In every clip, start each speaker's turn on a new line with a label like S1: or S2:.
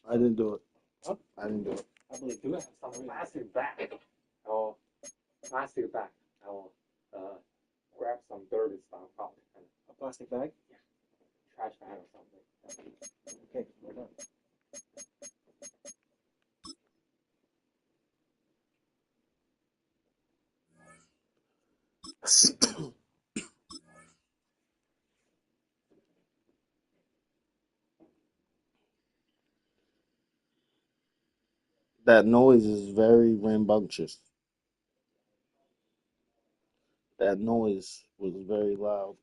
S1: I didn't do it.
S2: Huh?
S1: I didn't do it.
S2: I believe do it. Some plastic bag. Or plastic bag. Or grab some dirty stuff out. A plastic bag? Yeah. Trash bag or something. Okay, well done.
S1: That noise is very rambunctious. That noise was very loud.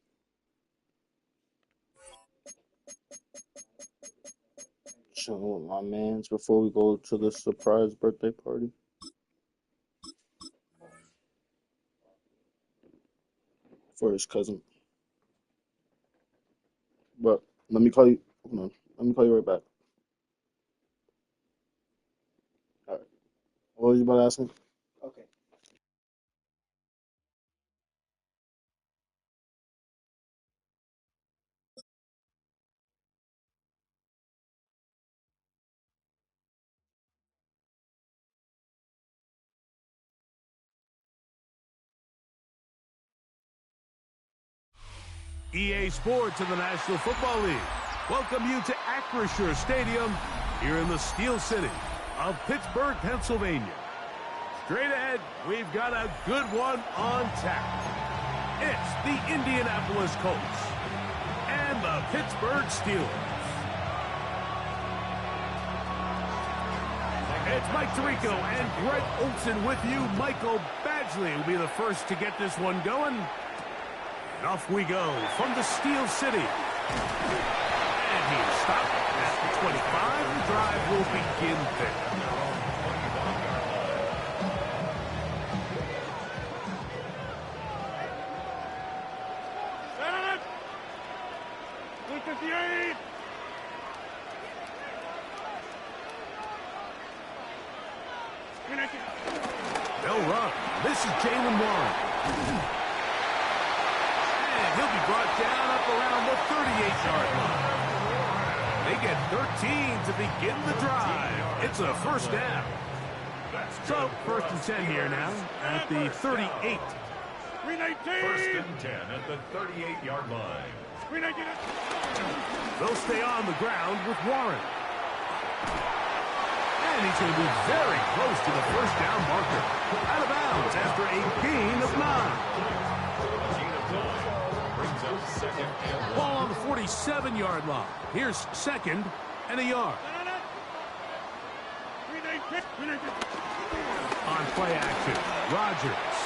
S1: Chilling with my mans before we go to the surprise birthday party. For his cousin. But let me call you. Hold on. Let me call you right back. All right. What was you about to ask me?
S2: Okay.
S3: EA Sports and the National Football League welcome you to Acrisure Stadium here in the Steel City of Pittsburgh, Pennsylvania. Straight ahead, we've got a good one on tap. It's the Indianapolis Colts and the Pittsburgh Steelers. It's Mike Tirico and Greg Olson with you. Michael Badgley will be the first to get this one going. And off we go from the Steel City. And he's stopped at the 25. The drive will begin there. Set it! 258! They'll run. This is Jalen Warren. And he'll be brought down up around the 38-yard line. They get 13 to begin the drive. It's a first down. So, first and 10 here now at the 38.
S4: First and 10 at the 38-yard line.
S3: They'll stay on the ground with Warren. And he's going to be very close to the first down marker. Out of bounds after a gain of 9. Ball on the 47-yard line. Here's second and a yard. On play action, Rodgers.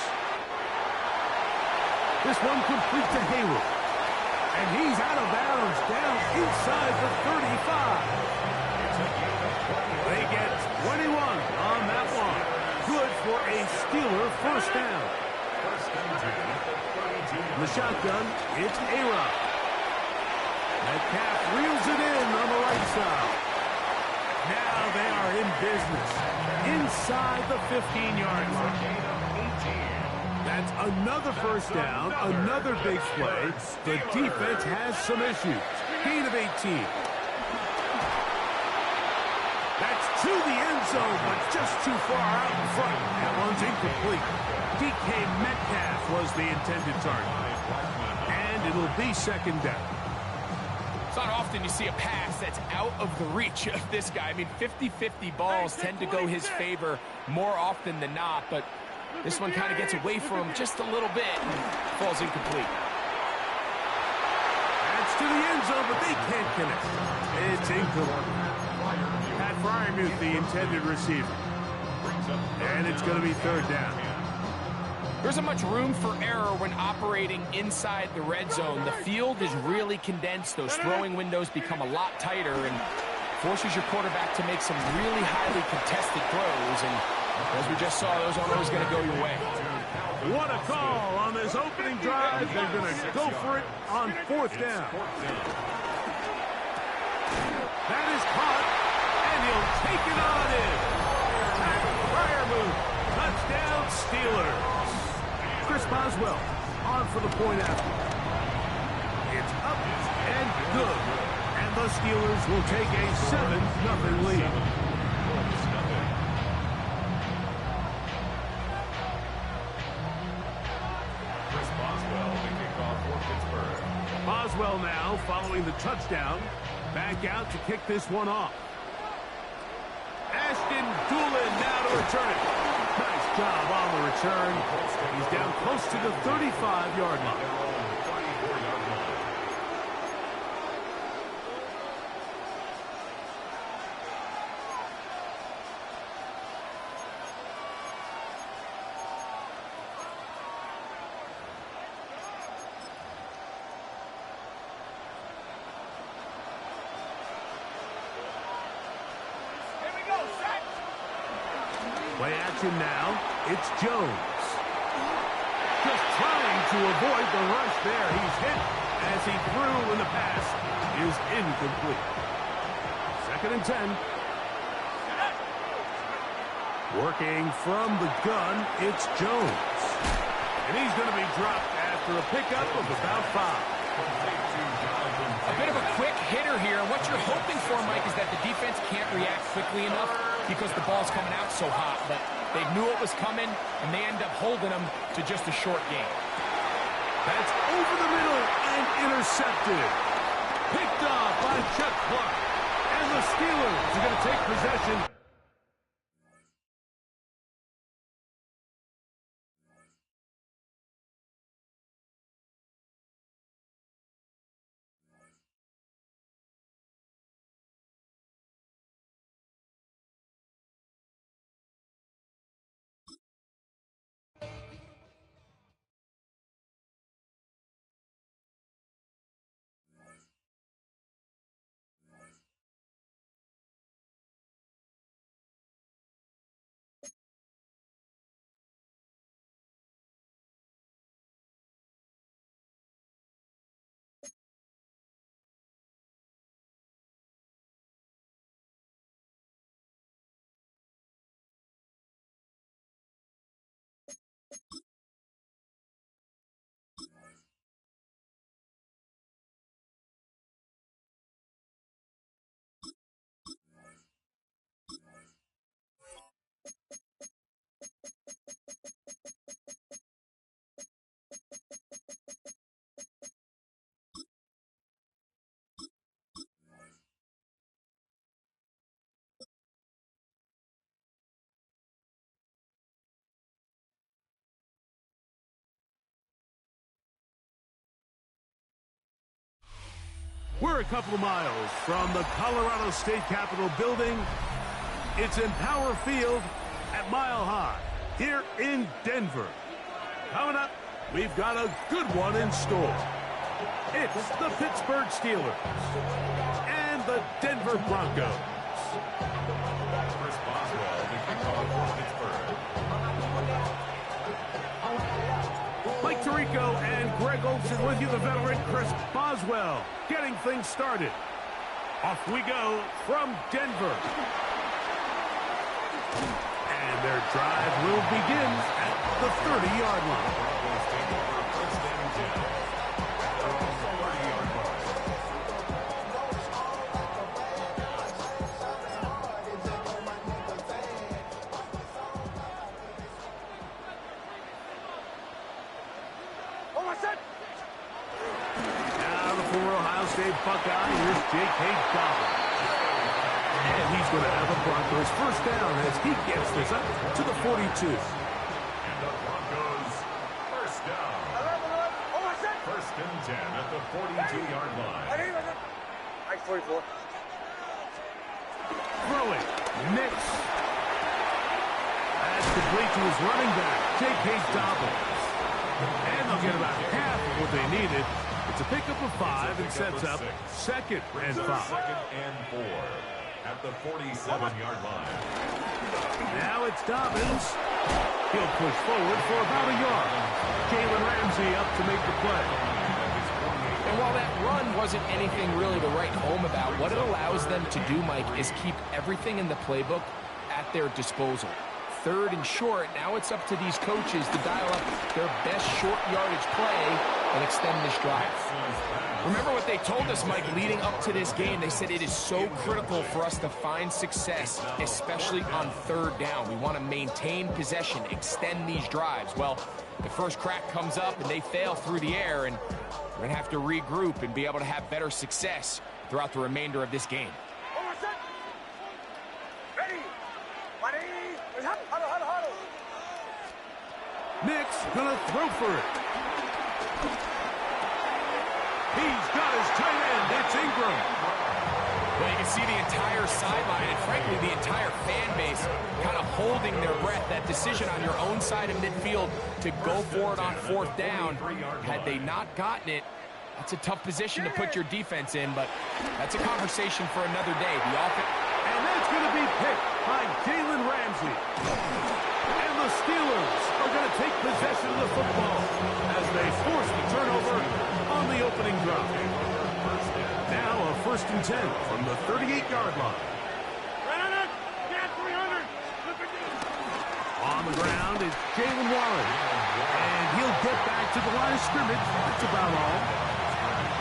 S3: This one complete to Hayward. And he's out of bounds down inside the 35. They get 21 on that one. Good for a Steeler first down. In the shotgun, it's A-Rod. Metcalf reels it in on the right side. Now they are in business. Inside the 15-yard line. That's another first down, another big play. The defense has some issues. Gain of 18. That's to the end zone, but just too far out in front. That one's incomplete. DK Metcalf was the intended target. And it'll be second down.
S5: It's not often you see a pass that's out of the reach of this guy. I mean, 50-50 balls tend to go his favor more often than not, but this one kind of gets away from him just a little bit and falls incomplete.
S3: That's to the end zone, but they can't connect. It's incomplete. Pat Fryermuth, the intended receiver. And it's going to be third down.
S5: There isn't much room for error when operating inside the red zone. The field is really condensed. Those throwing windows become a lot tighter and forces your quarterback to make some really highly contested throws. And as we just saw, those aren't always going to go your way.
S3: What a call on this opening drive. They're going to go for it on fourth down. That is caught, and he'll take it on in. Pat Fryermuth, touchdown Steelers. Chris Boswell on for the point after. It's up and good. And And the Steelers will take a 7-0 lead. Boswell now following the touchdown. Back out to kick this one off. Ashton Doolin now to return it. Nice job on the return. He's down close to the 35-yard line. Play action now. It's Jones. Just trying to avoid the rush there. He's hit as he threw when the pass is incomplete. 2nd and 10. Working from the gun, it's Jones. And he's going to be dropped after a pickup of about 5.
S5: A bit of a quick hitter here. What you're hoping for, Mike, is that the defense can't react quickly enough because the ball's coming out so hot. But they knew it was coming, and they end up holding them to just a short game.
S3: That's over the middle and intercepted. Picked off by Chuck Clark. And the Steelers are going to take possession. We're a couple of miles from the Colorado State Capitol building. It's Empower Field at Mile High here in Denver. Coming up, we've got a good one in store. It's the Pittsburgh Steelers and the Denver Broncos.
S4: Chris Boswell, the kickoff for Pittsburgh.
S3: Mike Tirico and Greg Olson with you, the veteran Chris Boswell, getting things started. Off we go from Denver. And their drive will begin at the 30-yard line. Buckeye, here's J.K. Dobbins. And he's going to have a Broncos first down as he gets this up to the 42.
S4: And the Broncos first down. 1st and 10 at the 42-yard line.
S2: 44.
S3: Throwing, Nix. That's complete to his running back, J.K. Dobbins. And they'll get about half of what they needed. It's a pickup of 5 and sets up 2nd and 5.
S4: 2nd and 4 at the 47-yard line.
S3: Now it's Dobbins. He'll push forward for about a yard. Jalen Ramsey up to make the play.
S5: And while that run wasn't anything really to write home about, what it allows them to do, Mike, is keep everything in the playbook at their disposal. 3rd and short, now it's up to these coaches to dial up their best short yardage play and extend this drive. Remember what they told us, Mike, leading up to this game. They said it is so critical for us to find success, especially on third down. We want to maintain possession, extend these drives. Well, the first crack comes up and they fail through the air, and we're going to have to regroup and be able to have better success throughout the remainder of this game.
S3: Nick's gonna throw for it. He's got his tight end. It's Ingram.
S5: Well, you can see the entire sideline and, frankly, the entire fan base kind of holding their breath. That decision on your own side of midfield to go for it on fourth down, had they not gotten it, that's a tough position to put your defense in, but that's a conversation for another day. The offense.
S3: And that's going to be picked by Jalen Ramsey. And the Steelers are going to take possession of the football as they force the turnover on the opening drive. Now a 1st and 10 from the 38-yard line. On the ground is Jalen Warren. And he'll get back to the line of scrimmage. That's about all.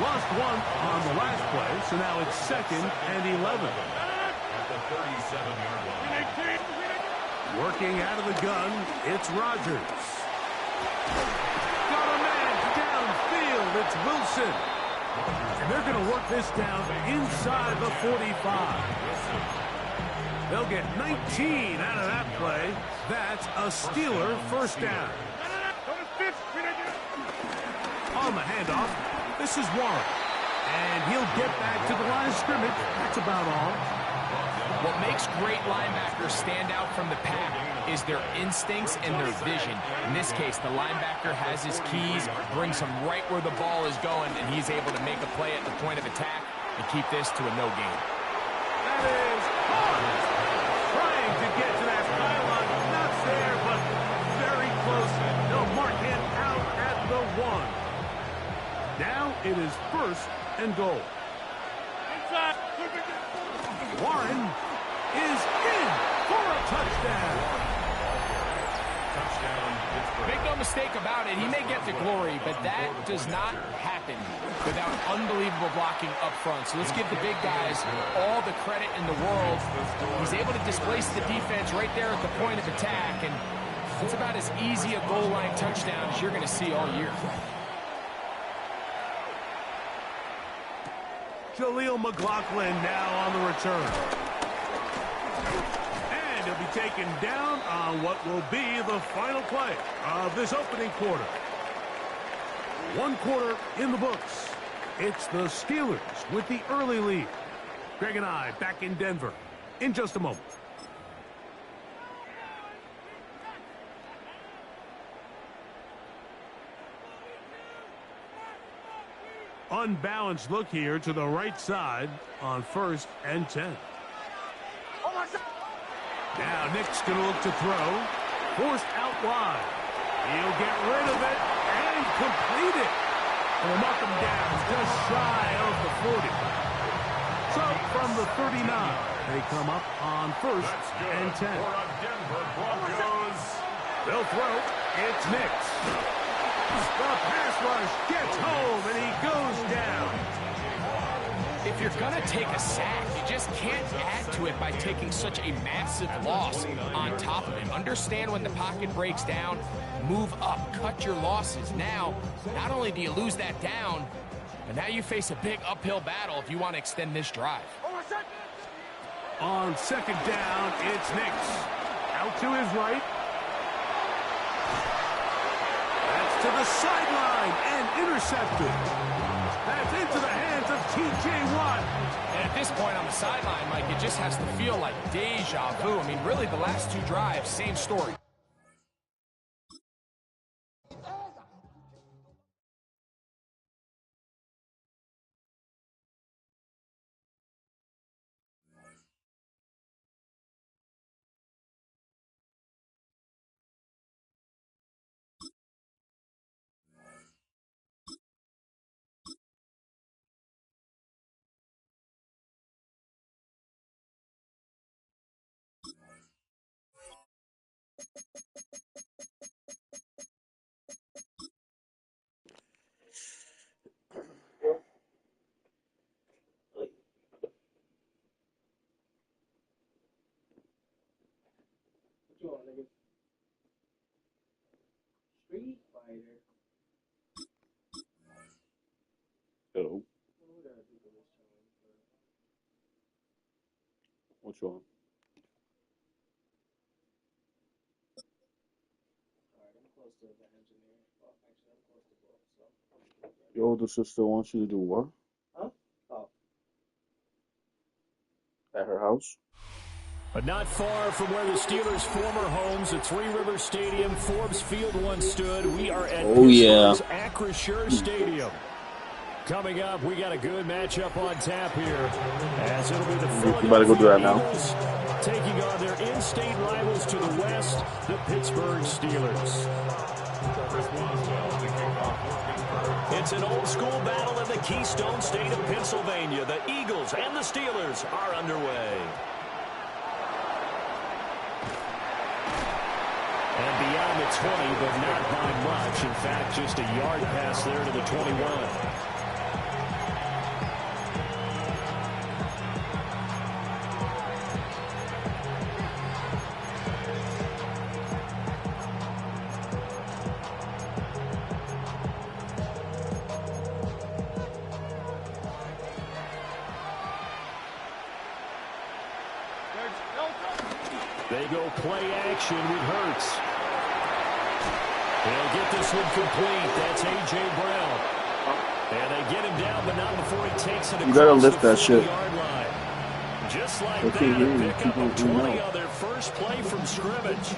S3: Lost one on the last play, so now it's 2nd and 11.
S4: At the 37-yard line.
S3: Working out of the gun, it's Rodgers. Got a man downfield, it's Wilson. And they're going to work this down inside the 45. They'll get 19 out of that play. That's a Steeler first down. On the handoff, this is Warren. And he'll get back to the line of scrimmage. That's about all.
S5: What makes great linebackers stand out from the pack is their instincts and their vision. In this case, the linebacker has his keys, brings him right where the ball is going, and he's able to make a play at the point of attack and keep this to a no gain.
S3: That is hard. Trying to get to that pylon. Not there, but very close. They'll mark him out at the 1. Now it is 1st and goal. Warren is in for a touchdown.
S5: Make no mistake about it, he may get the glory, but that does not happen without unbelievable blocking up front. So let's give the big guys all the credit in the world. He's able to displace the defense right there at the point of attack, and it's about as easy a goal line touchdown as you're going to see all year.
S3: Jaleel McLaughlin now on the return. And he'll be taken down on what will be the final play of this opening quarter. 1 quarter in the books. It's the Steelers with the early lead. Greg and I back in Denver in just a moment. Unbalanced look here to the right side on 1st and 10. Now Nick's going to look to throw. Forced out wide. He'll get rid of it and complete it. And we'll mark him down just shy of the 40. So from the 39, they come up on 1st and 10. They'll throw. It's Nick's. The pass rush gets home, and he goes down.
S5: If you're going to take a sack, you just can't add to it by taking such a massive loss on top of him. Understand when the pocket breaks down, move up, cut your losses. Now, not only do you lose that down, but now you face a big uphill battle if you want to extend this drive.
S3: On 2nd down, it's Nick's. Out to his right. To the sideline and intercepted. That's into the hands of T.J. Watt.
S5: And at this point on the sideline, Mike, it just has to feel like deja vu. I mean, really, the last 2 drives, same story.
S2: you want, nigga? Street Fighter.
S1: Hello. What's wrong? Your older sister wants you to do what?
S2: Huh? Oh.
S1: At her house?
S6: But not far from where the Steelers' former homes at Three Rivers Stadium, Forbes Field once stood. We are at Pittsburgh's Acrisure Stadium. Coming up, we got a good matchup on tap here, as it'll be the Philadelphia Eagles taking on their in-state rivals to the west, the Pittsburgh Steelers. It's an old-school battle in the Keystone State of Pennsylvania. The Eagles and the Steelers are underway. And beyond the 20, but not by much. In fact, just a yard pass there to the 21. They go play action with Hurts. They'll get this one complete. That's A.J. Brown. And they get him down, but not before he takes it across the 40-yard line. Just like that, a pickup of 20 on their first play from scrimmage.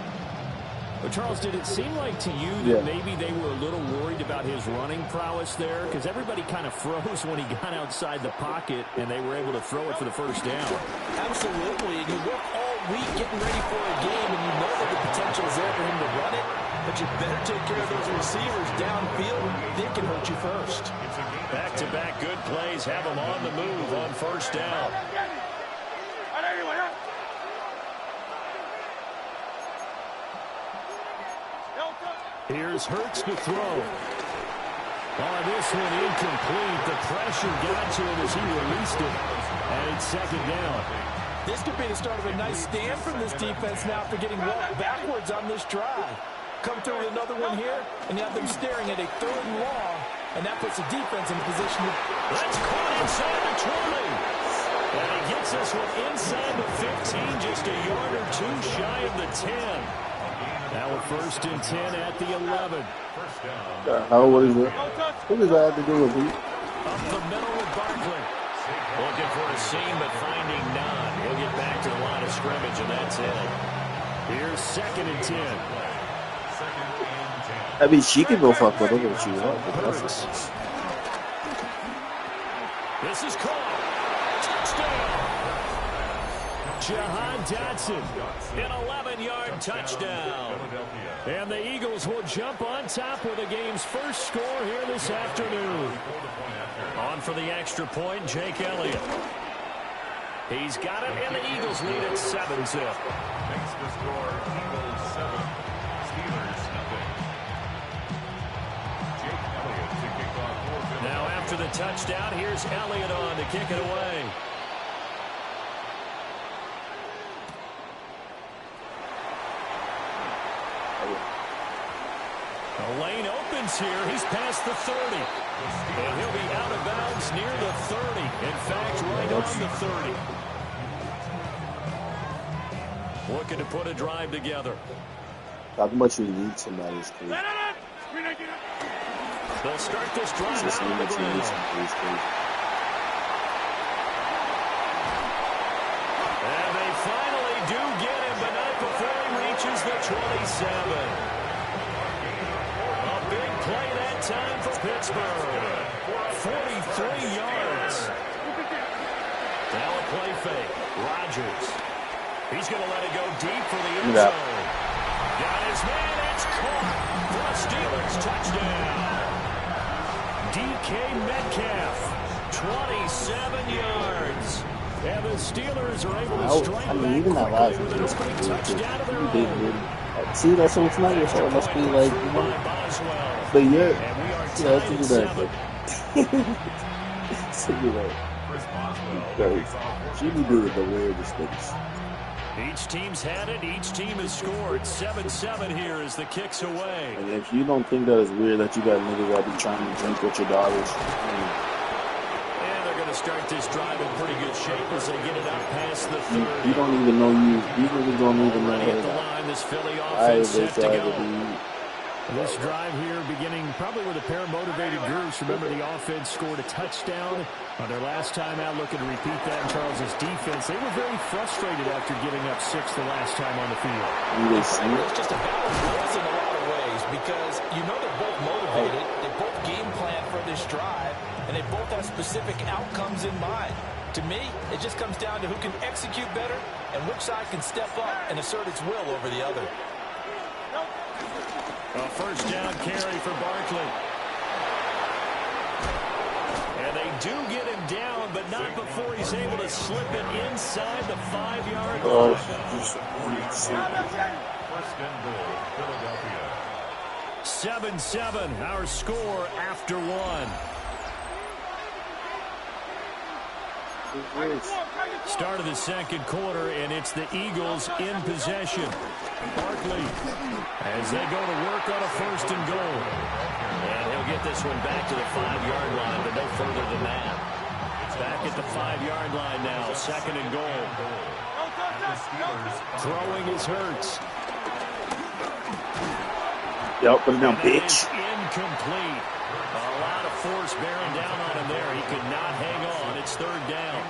S7: But Charles, did it seem like to you that maybe they were a little worried about his running prowess there? Because everybody kind of froze when he got outside the pocket, and they were able to throw it for the first down.
S8: Absolutely. And you work all week getting ready for a game, and you know that the potential is there for him to run it. But you better take care of those receivers downfield. They can hurt you first.
S6: Back-to-back good plays have them on the move on first down.
S7: Here's Hurts to throw. Oh, this one incomplete. The pressure got to him as he released it. And it's second down.
S8: This could be the start of a nice stand from this defense now for getting walked backwards on this drive. Come through with another one here, and you have them staring at a 3rd and long, and that puts the defense in position to...
S6: That's caught inside the 20. And he gets this one inside the 15, just a yard or two shy of the 10. Now a 1st and 10 at the 11.
S1: What is it? What does that have to do with it?
S6: Up the middle with Barkley. Looking for a seam, but finding none. He'll get back to the line of scrimmage, and that's it.
S7: Here's 2nd and 10.
S1: I mean, she can go fuck whatever she wants.
S6: This is caught. Touchdown.
S7: Jahan Dotson.
S6: An 11-yard touchdown.
S7: And the Eagles will jump on top with the game's first score here this afternoon.
S6: On for the extra point, Jake Elliott. He's got it, and the Eagles lead at 7-zip.
S4: Makes the score Eagles 7, Steelers nothing. Jake Elliott to kick off.
S6: Now after the touchdown, here's Elliott on to kick it away. The lane opens here. He's past the 30. And he'll be out of bounds near the 30. In fact, right on the 30. Looking to put a drive together.
S1: How much you need somebody's case.
S6: They'll start this drive
S1: Just
S6: out
S1: how
S6: on the
S1: much you need
S6: ground.
S1: somebody's case.
S6: And they finally do get him, but not before he reaches the 27. A big play that time for Pittsburgh. 43 yards. Now a play fake. Rodgers. He's going to let it go deep for the end zone. Got his man. It's caught for a Steelers touchdown. DK Metcalf. 27 yards.
S7: And the Steelers are able to strike back
S1: even that last
S7: quickly with an opening touchdown of their own.
S1: See, that's so it's not your fault. It must be like, you know, but you're, yeah, to do that. To do that. She be doing the weirdest things.
S6: Each team's had it. Each team has scored. 7-7 here as the kick's away.
S1: And if you don't think that is weird that you got niggas that be trying to drink with your daughters.
S6: And they're going to start this drive in pretty good shape as they get it out past the 30.
S1: You don't even know you. These niggas don't even know
S6: Already at the line, this Philly offense set to go.
S7: This drive here beginning probably with a pair of motivated groups. Remember, the offense scored a touchdown on their last time out, looking to repeat that in Charles' defense. They were very frustrated after giving up 6 the last time on the field.
S8: It's just a battle of wills in a lot of ways because you know they're both motivated. They both game plan for this drive, and they both have specific outcomes in mind. To me, it just comes down to who can execute better and which side can step up and assert its will over the other.
S6: A first down carry for Barkley. And they do get him down, but not before he's able to slip it inside the 5-yard line.
S4: First and goal, Philadelphia.
S6: 7-7, our score after one. Start of the second quarter, and it's the Eagles in possession. Barkley, as they go to work on a first and goal. And he'll get this one back to the 5-yard line, but no further than that. It's back at the 5-yard line now, second and goal. Throwing is Hurts.
S1: Yep, put it down, bitch.
S6: Incomplete. A lot of force bearing down on him there. He could not hang on. It's third down.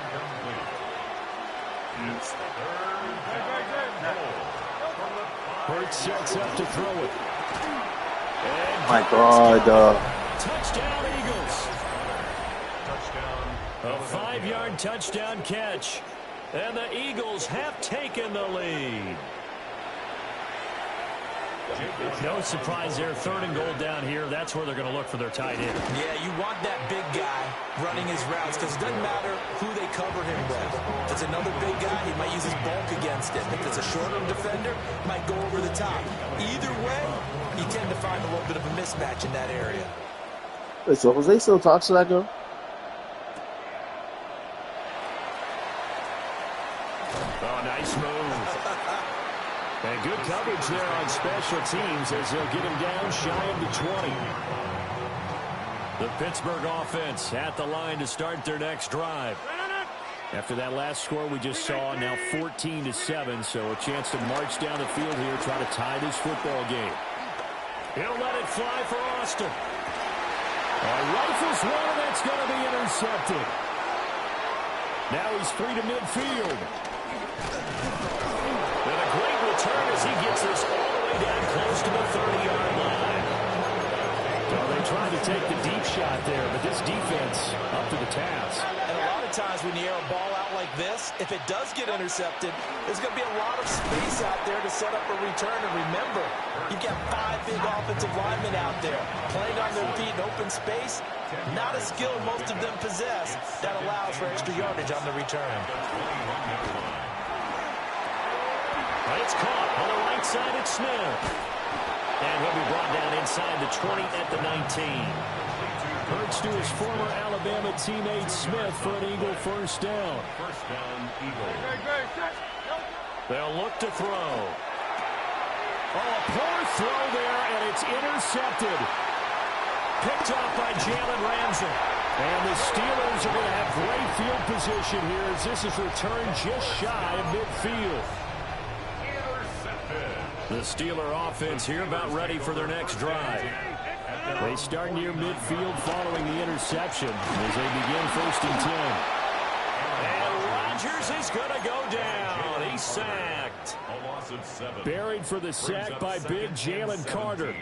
S6: Hurts sets up to throw it. And
S1: My God.
S6: touchdown, Eagles. A 5-yard touchdown catch. And the Eagles have taken the lead. No surprise there. Third and goal down here. That's where they're going to look for their tight end.
S8: Yeah, you want that big guy running his routes because it doesn't matter who they cover him with. If it's another big guy, he might use his bulk against it. If it's a shorter defender, he might go over the top. Either way, you tend to find a little bit of a mismatch in that area.
S1: Wait, so Jose still talks to that girl?
S6: Oh, nice move. And good coverage there on special teams as they'll get him down shy of the 20. The Pittsburgh offense at the line to start their next drive. After that last score we just saw, now 14-7, so a chance to march down the field here, try to tie this football game. He'll let it fly for Austin. Rifles one, and that's going to be intercepted. Now he's free to midfield. And a great return as he gets this all the way down close to the 30-yard line. Well, they tried to take the deep shot there, but this defense up to the task.
S8: And a lot of times when you air a ball out like this, if it does get intercepted, there's going to be a lot of space out there to set up a return. And remember, you've got 5 big offensive linemen out there playing on their feet in open space. Not a skill most of them possess that allows for extra yardage on the return.
S6: It's caught on the right side. It's Smith. And he'll be brought down inside the 20 at the 19. Hurts to his former Alabama teammate Smith for an Eagle first down.
S4: First down, Eagles.
S6: They'll look to throw. Oh, a poor throw there, and it's intercepted. Picked off by Jalen Ramsey. And the Steelers are going to have great field position here as this is returned just shy of midfield. The Steeler offense here about ready for their next drive. They start near midfield following the interception as they begin first and 10. And Rodgers is going to go down. He's sacked.
S4: A loss of 7.
S6: Buried for the sack by big Jalen Carter.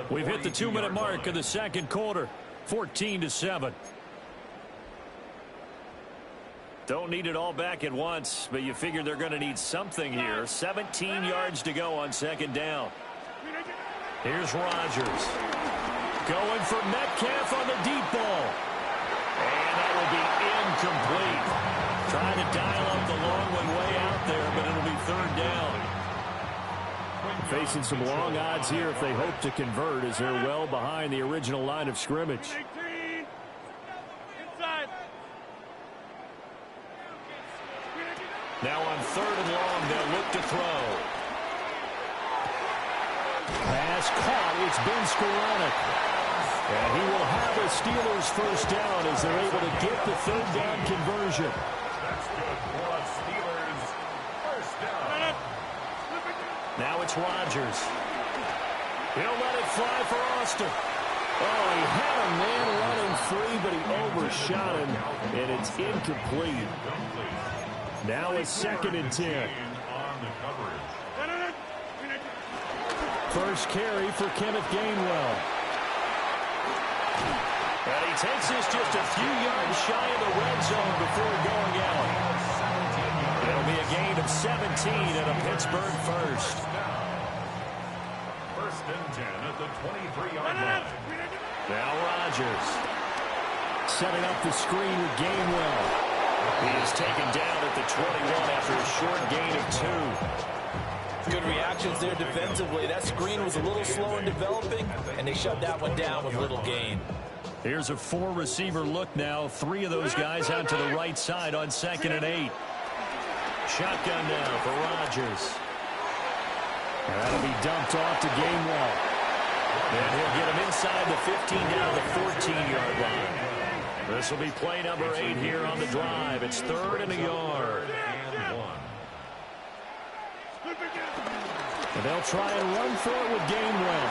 S6: We've hit the 2-minute mark of the second quarter. 14-7. Don't need it all back at once, but you figure they're going to need something here. 17 yards to go on second down. Here's Rodgers. Going for Metcalf on the deep ball. And that will be incomplete. Trying to dial up the long one way out there, but it'll be third down. Facing some long odds here if they hope to convert as they're well behind the original line of scrimmage. Now on third and long throw. Pass caught. It's been sporadic. And he will have a Steelers first down as they're able to get the third down conversion.
S4: That's good for a Steelers first down.
S6: Now it's Rodgers. He'll let it fly for Austin. Oh, he had a man running free, but he overshot him, and it's incomplete. Now it's 2nd and 10. First carry for Kenneth Gainwell. And he takes this just a few yards shy of the red zone before going out. It'll be a gain of 17 and a Pittsburgh first.
S4: First and 10 at the 23-yard line.
S6: Now Rodgers setting up the screen with Gainwell. He is taken down at the 21 after a short gain of 2.
S8: Good reactions there defensively. That screen was a little slow in developing, and they shut that one down with little gain.
S6: Here's a 4-receiver look now. 3 of those guys out to the right side on 2nd and 8. Shotgun now for Rodgers. That'll be dumped off to Gainwell. And he'll get him inside the 15 down to the 14-yard line. This will be play number 8 here on the drive. It's 3rd and a yard. And they'll try and run for it with Gainwell.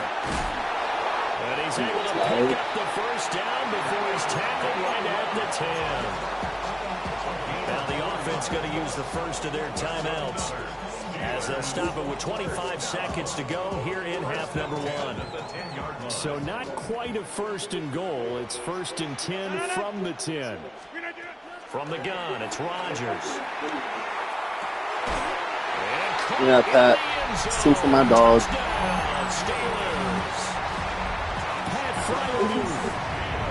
S6: And he's able to pick up the first down before he's tackled right at the 10. Now the offense going to use the first of their timeouts as they'll stop it with 25 seconds to go here in half number 1. So not quite a first and goal. It's 1st and 10 from the 10. From the gun, it's Rodgers.
S1: Yeah, Pat. 2 for my dog.
S6: Pat Fryermuth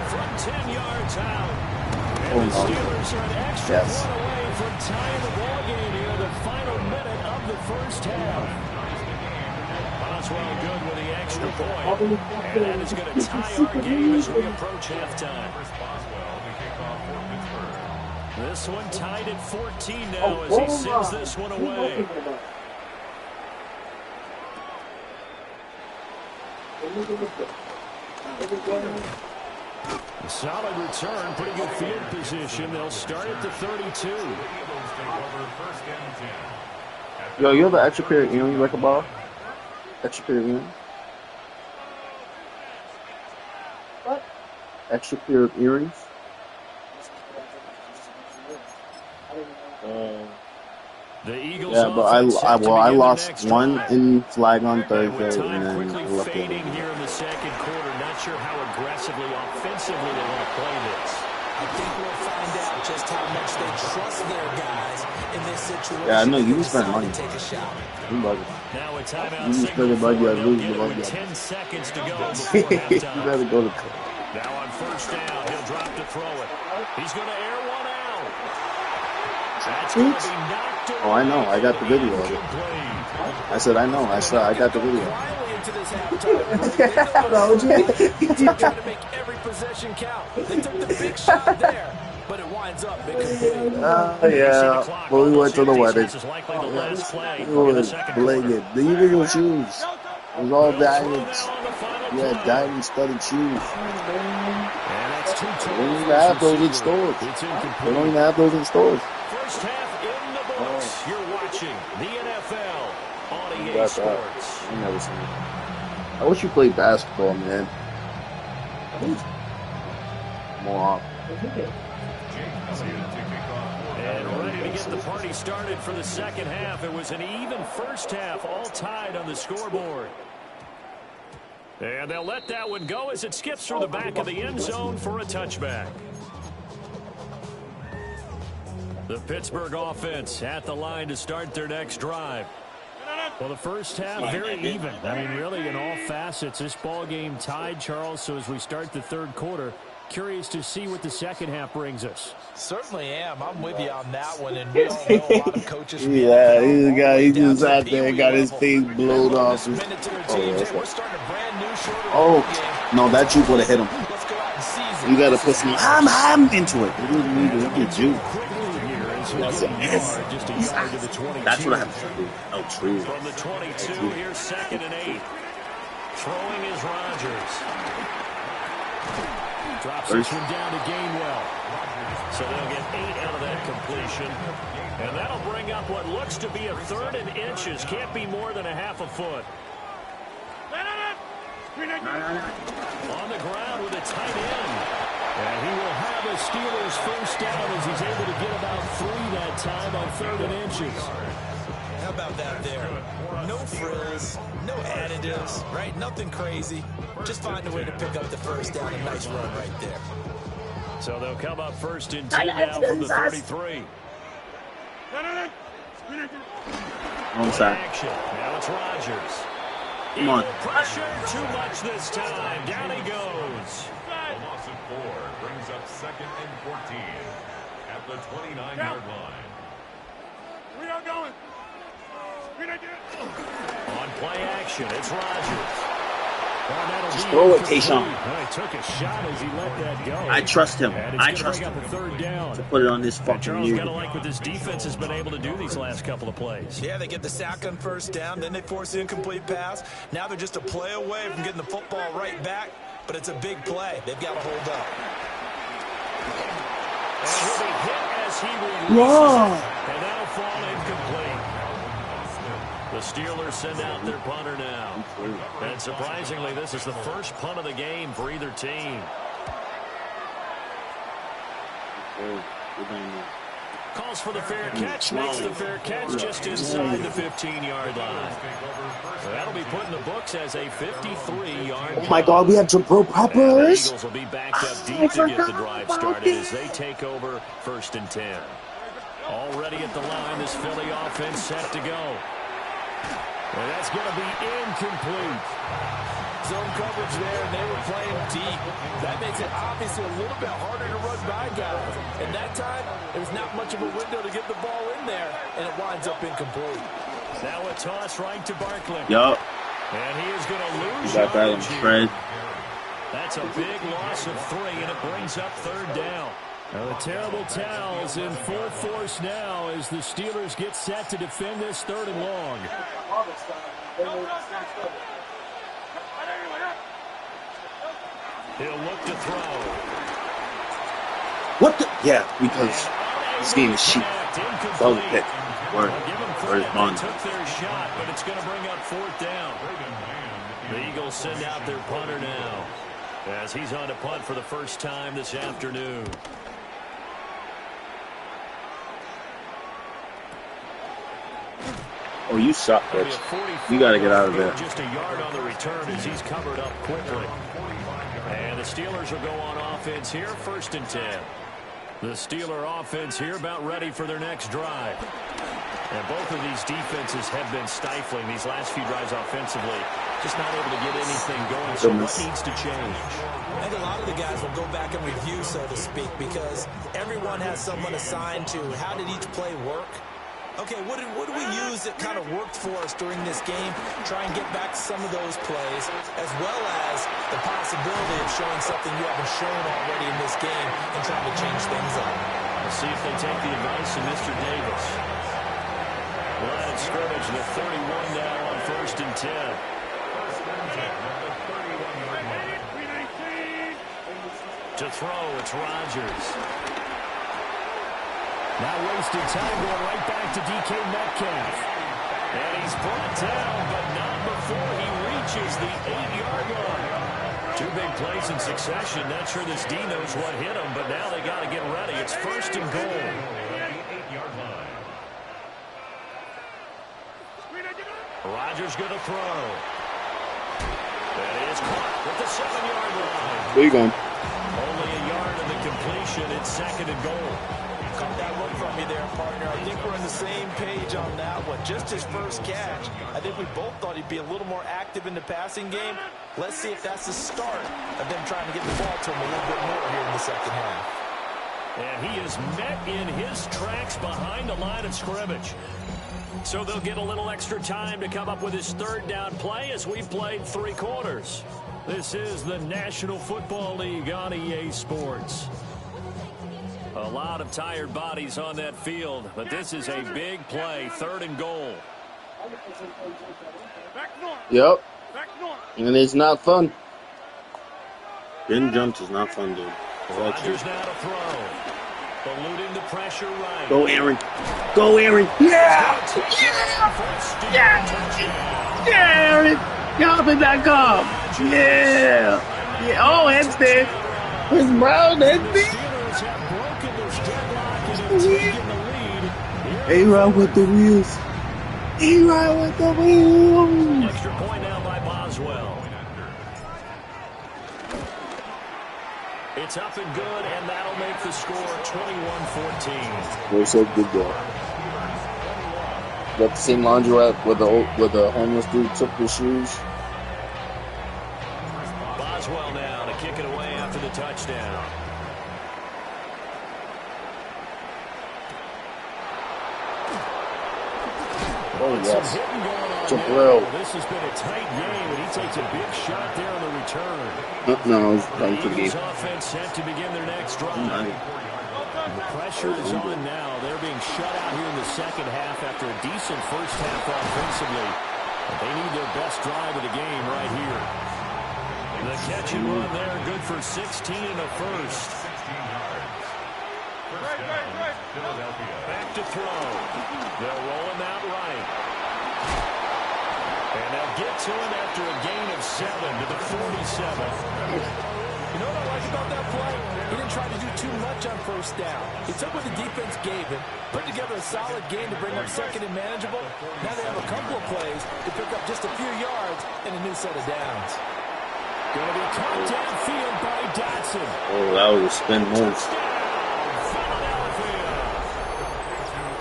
S6: from 10 yards out. And the Steelers are an extra point away from tying the ball game here, the final minute of the first half. Boswell good with the extra point. And that is going to tie our game as we approach halftime. This one tied at 14 now as he sends this one away. A solid return, pretty good field position. They'll start at the 32.
S1: Yo, you have an extra pair of earrings like a ball? Extra pair of earrings? What? Extra pair of earrings?
S6: The Eagles
S1: yeah, but I lost one in flag on Thursday, and then
S6: quickly fading here in the second quarter. Not sure how aggressively, offensively they want to play this.
S8: I think we'll find out just how much they trust their guys in this situation.
S1: Yeah, I know you spend money.
S8: Take a shot.
S6: Now a timeout.
S1: You spend money, I lose the money.
S6: 10 seconds to go before halftime.
S1: You better go to.
S6: Now on first down, he'll drop to throw it. He's going to air one out. That's going to be knocked away.
S1: Oh, I know. I got the video of it. I said, I know. I got the video.
S8: Trying to make every possession count. They took the big shot there, but it winds up incomplete.
S1: Yeah. Well, we went to the wedding. It was blanket. The Eagle shoes. It was all diamonds. Yeah, diamond-studded shoes. They don't even have those in stores. They don't even have those in stores.
S6: First half in the books. You're watching the NFL on EA Sports.
S1: I never seen it. I wish you played basketball, man. More often.
S6: And ready to get the party started for the second half. It was an even first half, all tied on the scoreboard. And they'll let that one go as it skips through the back of the end zone for a touchback. The Pittsburgh offense at the line to start their next drive. Well, the first half, very even. I mean, really, in all facets, this ball game tied, Charles. So as we start the third quarter, curious to see what the second half brings us.
S8: Certainly am. I'm with you on that one. And we all know a lot of coaches.
S1: Yeah, he's the guy. He just out there and got his face blown off. Oh, no, that juke would have hit him. You got to put some I'm into it. You need to juke.
S7: So he gets a yard, just a yard to the 22.
S1: That's what I have to do. Oh, true.
S6: From the 22, here's 2nd and 8. Throwing is Rodgers.
S7: Drops this one down to Gainwell.
S6: So they'll get 8 out of that completion. And that'll bring up what looks to be a 3rd and inches. Can't be more than a half a foot. On the ground with a tight end.
S7: And he will have a Steelers first down as he's able to get about 3 that time on 3rd and inches.
S8: How about that there? No frills, no additives, right? Nothing crazy. Just find a way to pick up the first down. A nice run right there.
S6: So they'll come up 1st and 10 now from the 33.
S1: On side.
S6: Action. Now it's Rodgers.
S1: Come on.
S6: Pressure too much this time. Down he goes.
S4: A loss of 4 brings up 2nd and 14 at the 29-yard line.
S3: We are going.
S6: On play action, it's Rodgers.
S1: Just throw it, Tayshaun.
S7: He took a shot as he let that go.
S1: I trust him. I trust
S7: him.
S1: him.
S7: The 3rd down.
S1: To put it on this fucking
S6: Charles
S1: unit.
S6: kind of like what this defense has been able to do these last couple of plays.
S8: Yeah, they get the sack on first down, then they force the incomplete pass. Now they're just a play away from getting the football right back, but it's a big play. They've got to hold up.
S6: And he'll be hit as he releases it, and that'll fall incomplete. The Steelers send out their punter now. And surprisingly, this is the first punt of the game for either team. Calls for the fair catch, makes the fair catch just inside the 15-yard line. That'll be put in the books as a 53-yard.
S1: Oh my God, we have Jabril Peppers.
S6: The Eagles will be backed up deep to get the drive started as they take over 1st and 10. Already at the line, this Philly offense set to go.
S7: And that's going to be incomplete.
S8: Zone coverage there, and they were playing deep. That makes it obviously a little bit harder to run by guys. And that time, there was not much of a window to get the ball in there, and it winds up incomplete.
S6: Now a toss right to Barkley.
S1: Yup.
S6: And he is going to lose
S1: Got that on
S6: yardage
S1: Fred.
S6: here. That's a big loss of 3, and it brings up 3rd down.
S7: Now the terrible towels in full force now as the Steelers get set to defend this 3rd and long.
S6: He'll look to throw.
S1: What the? Yeah, because this game is cheap. That was a pick. Where's Bond?
S6: Took their shot, but it's going to bring up 4th down. The Eagles send out their punter now as he's on to punt for the first time this afternoon.
S1: Oh, you suck, bitch. You got to get out of there.
S6: Just a yard on the return as he's covered up quickly. And the Steelers will go on offense here, 1st and 10. The Steeler offense here about ready for their next drive. And both of these defenses have been stifling these last few drives offensively. Just not able to get anything going. So what needs to change?
S8: I think a lot of the guys will go back and review, so to speak, because everyone has someone assigned to how did each play work. Okay, what did we use that kind of worked for us during this game? Try and get back to some of those plays, as well as the possibility of showing something you haven't shown already in this game and trying to change things up.
S6: Let's see if they take the advice of Mr. Davis. Line of scrimmage to 31 now on 1st and 10. To throw, it's Rodgers.
S7: Now wasting time going right back to DK Metcalf.
S6: And he's brought down, but not before he reaches the 8-yard line. 2 big plays in succession. Not sure this D knows what hit him, but now they got to get ready. It's 1st and goal.
S4: 8-yard line.
S6: Rodgers going to throw. That is caught with the 7-yard line.
S1: Where you going?
S6: Only a yard of the completion. It's 2nd and goal.
S8: Caught that look from you there, partner. I think we're on the same page on that one. Just his first catch. I think we both thought he'd be a little more active in the passing game. Let's see if that's the start of them trying to get the ball to him a little bit more here in the second half.
S6: And he is met in his tracks behind the line of scrimmage. So they'll get a little extra time to come up with his 3rd down play as we've played 3 quarters. This is the National Football League on EA Sports. A A lot of tired bodies on that field, but this is a big play, 3rd and goal.
S1: Yep. And it's not fun. Getting jumped is not fun, dude.
S6: Rodgers now to throw. Eluding the pressure right.
S1: Go, Aaron. Go, Aaron. Yeah! Yeah! Yeah, Aaron. Calvin.com. Yeah. Yeah. Oh, headstand. It's Brown, headstand. A-Rod with the wheels. A-Rod with the wheels.
S6: Extra point now by Boswell. It's up and good, and that'll make the score 21-14.
S1: What's up, good boy? Got the same laundrette where the homeless dude took the shoes.
S6: Boswell now to kick it away after the touchdown.
S1: Oh, yes. Jabril.
S7: This has been a tight game, and he takes a big shot there on the return.
S1: No, it's time for the game.
S6: Offense set to begin their next drive.
S7: The pressure is on now. They're being shut out here in the second half after a decent first half offensively. But they need their best drive of the game right here.
S6: The catch and run there, good for 16 and a first. Back to throw. They'll roll him out right. And they'll get to him after a gain of 7 to the 47.
S8: You know what I like about that play? He didn't try to do too much on first down. He took what the defense gave him, put together a solid game to bring up second and manageable. Now they have a couple of plays to pick up just a few yards and a new set of downs.
S7: Going to be caught downfield by Dotson.
S1: Oh, that was a spin move.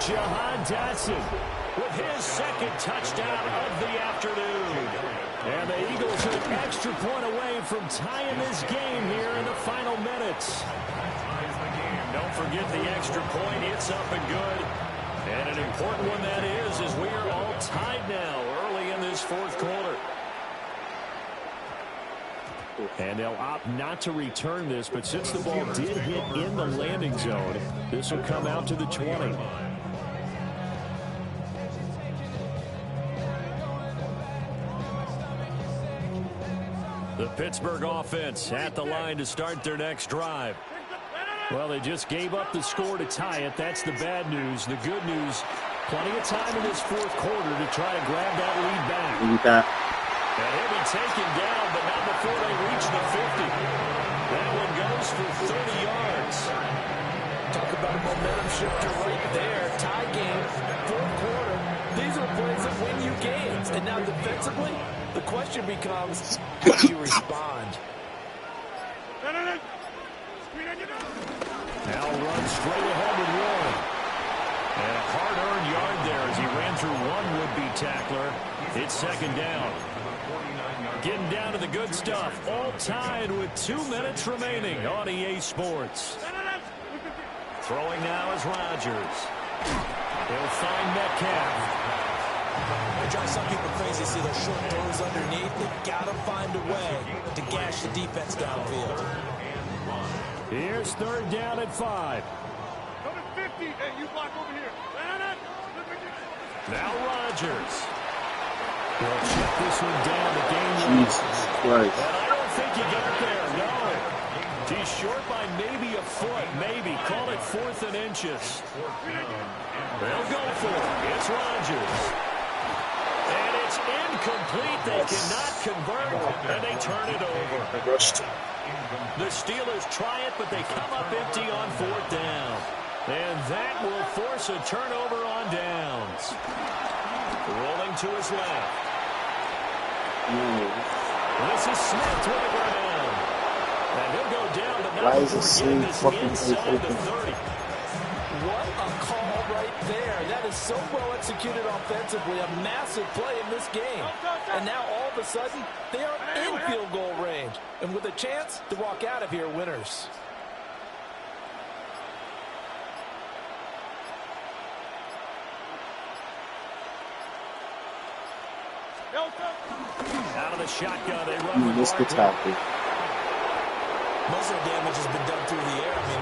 S6: Jahan Dotson with his second touchdown of the afternoon.
S7: And the Eagles are an extra point away from tying this game here in the final minutes.
S6: Don't forget the extra point. It's up and good. And an important one that is, as we are all tied now early in this fourth quarter.
S7: And they'll opt not to return this, but since the ball did hit in the landing zone, this will come out to the 20.
S6: The Pittsburgh offense at the line to start their next drive.
S7: Well, they just gave up the score to tie it. That's the bad news. The good news, plenty of time in this fourth quarter to try to grab that lead back.
S6: And he'll be taken down, but not before they reach the 50. That one goes for 30 yards.
S8: Talk about a momentum shifter right there. Tie game, fourth quarter. These are plays that win you games. And now defensively, the question becomes, how do you respond?
S7: Now run straight ahead with one.
S6: And a hard-earned yard there as he ran through one would-be tackler. It's second down. Getting down to the good stuff. All tied with 2 minutes remaining on EA Sports. Throwing now is Rodgers. He'll find Metcalf.
S8: It drives some people crazy to see those short throws underneath. They've got to find a way to gash the defense downfield.
S7: Here's third down at 5.
S3: Number 50. Hey, you block over here.
S6: Now Rodgers.
S7: They'll check this one down. The game.
S1: Jesus Christ.
S6: And I don't think he got there, no. He's short by maybe a foot, maybe. Call it 4th and inches. They'll go for it. It's Rodgers. And it's incomplete. They cannot convert, and they turn it over. The Steelers try it, but they come up empty on 4th down. And that will force a turnover on downs. Rolling to his left. This is Smith with the ground. And he'll go down, but not before getting this inside the 30.
S8: What a call right there. That is so well executed offensively. A massive play in this game. And now all of a sudden, they are in field goal range. And with a chance to walk out of here winners.
S6: Out of the shotgun, they run.
S1: Missed the tackle.
S8: Most of the damage has been done through the air. I mean,